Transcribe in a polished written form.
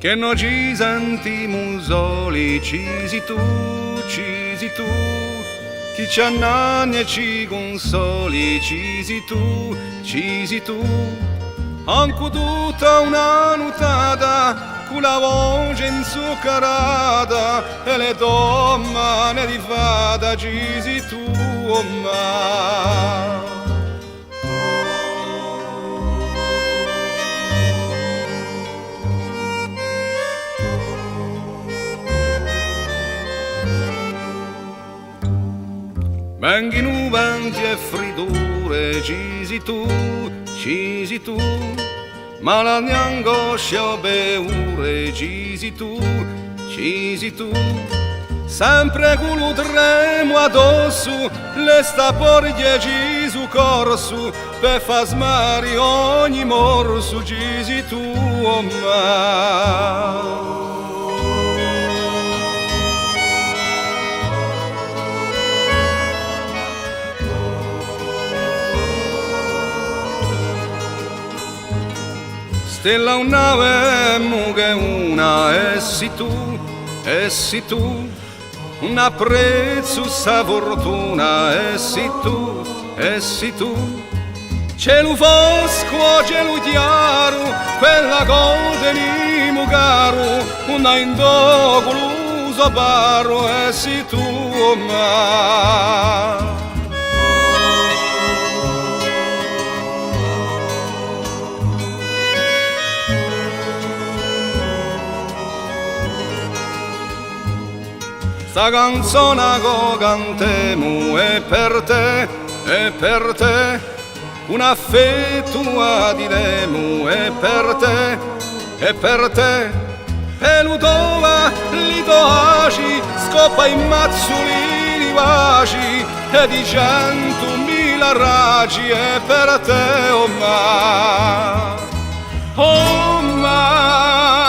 che noi ci sentiamo soli, cisi tu, chi ci annagna e ci consoli, cisi tu, anche tutta una notata, con la voce inzuccherata, e le donne di fata, cisi tu, oh ma. Venghino venti e fritture, cisi tu, ma la mia angoscia beure, cisi tu, sempre con lo tremo addosso, le sta porghe cisu corso, per far smari ogni morso, cisi tu, oh ma. Stella una vemo che una, essi tu, un apprezzo sa fortuna, essi tu, cielo fosco, cielo chiaro, quella cosa di caro, una indocoluso paro, essi tu, oh ma. Sta canzone che cantiamo è per te, un affetto diremo è per te, e l'utova li toaci, scoppa in mazzoli di vaci, e di 100.000 raci è per te, oh ma, oh ma.